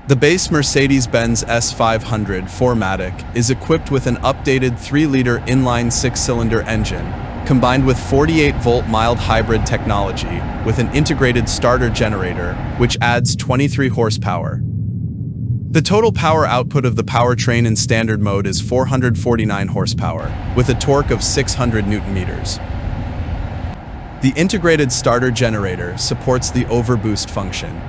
The base Mercedes-Benz S500 4MATIC is equipped with an updated 3-liter inline 6-cylinder engine, combined with 48-volt mild hybrid technology with an integrated starter generator, which adds 23 horsepower. The total power output of the powertrain in standard mode is 449 horsepower, with a torque of 600 Nm. The integrated starter generator supports the overboost function.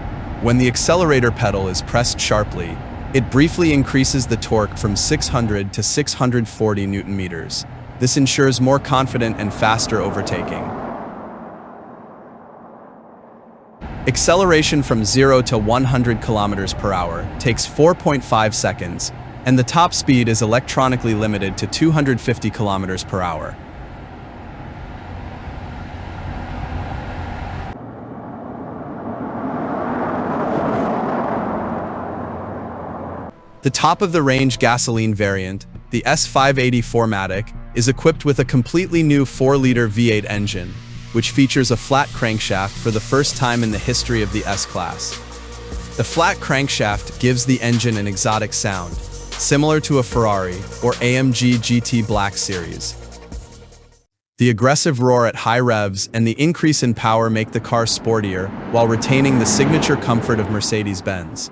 When the accelerator pedal is pressed sharply, it briefly increases the torque from 600 to 640 Nm. This ensures more confident and faster overtaking. Acceleration from 0 to 100 km per hour takes 4.5 seconds, and the top speed is electronically limited to 250 km per hour. The top-of-the-range gasoline variant, the S580 4MATIC, is equipped with a completely new 4-liter V8 engine, which features a flat crankshaft for the first time in the history of the S-Class. The flat crankshaft gives the engine an exotic sound, similar to a Ferrari or AMG GT Black Series. The aggressive roar at high revs and the increase in power make the car sportier while retaining the signature comfort of Mercedes-Benz.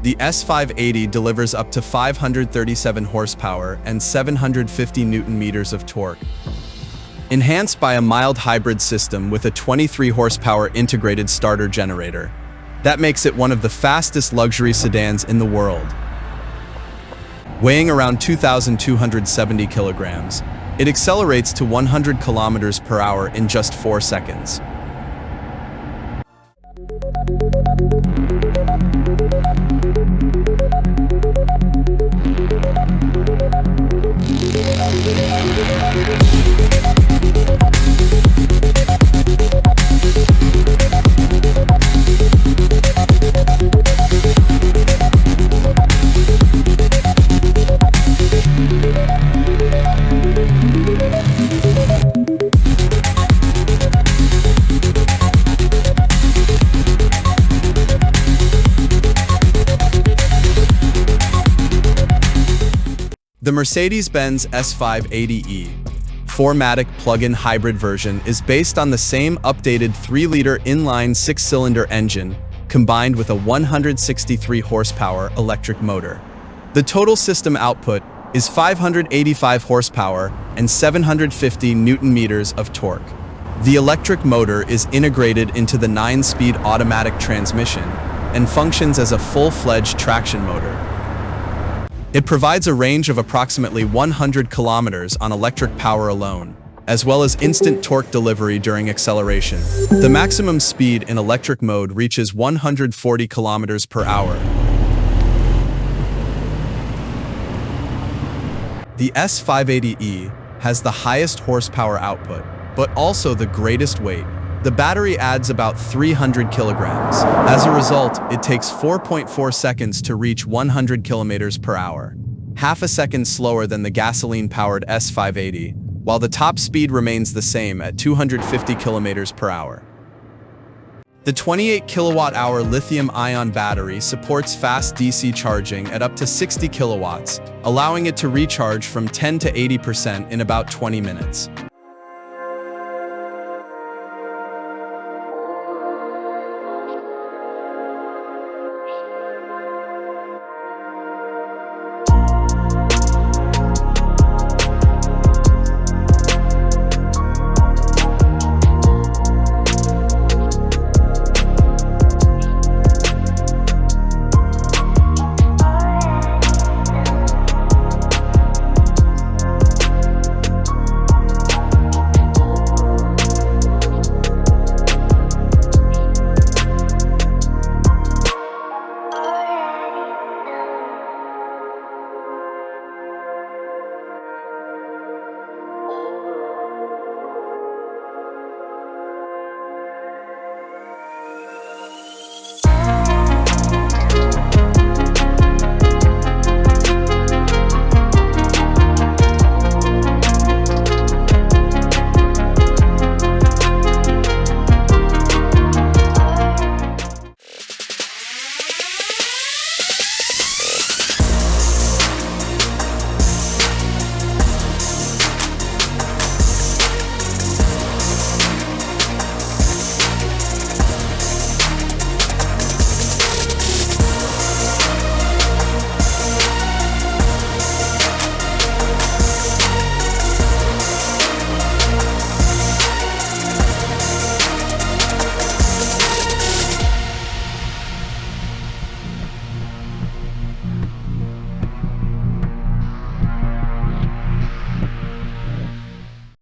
The S580 delivers up to 537 horsepower and 750 Nm of torque. Enhanced by a mild hybrid system with a 23 horsepower integrated starter generator, that makes it one of the fastest luxury sedans in the world. Weighing around 2,270 kilograms, it accelerates to 100 kilometers per hour in just 4 seconds. The Mercedes-Benz S580e 4MATIC plug-in hybrid version is based on the same updated 3-liter inline 6-cylinder engine combined with a 163 horsepower electric motor. The total system output is 585 horsepower and 750 Nm of torque. The electric motor is integrated into the 9-speed automatic transmission and functions as a full-fledged traction motor. It provides a range of approximately 100 kilometers on electric power alone, as well as instant torque delivery during acceleration. The maximum speed in electric mode reaches 140 kilometers per hour. The S580e has the highest horsepower output, but also the greatest weight. The battery adds about 300 kilograms. As a result, it takes 4.4 seconds to reach 100 kilometers per hour, half a second slower than the gasoline-powered S580, while the top speed remains the same at 250 kilometers per hour. The 28 kilowatt-hour lithium-ion battery supports fast DC charging at up to 60 kilowatts, allowing it to recharge from 10 to 80% in about 20 minutes.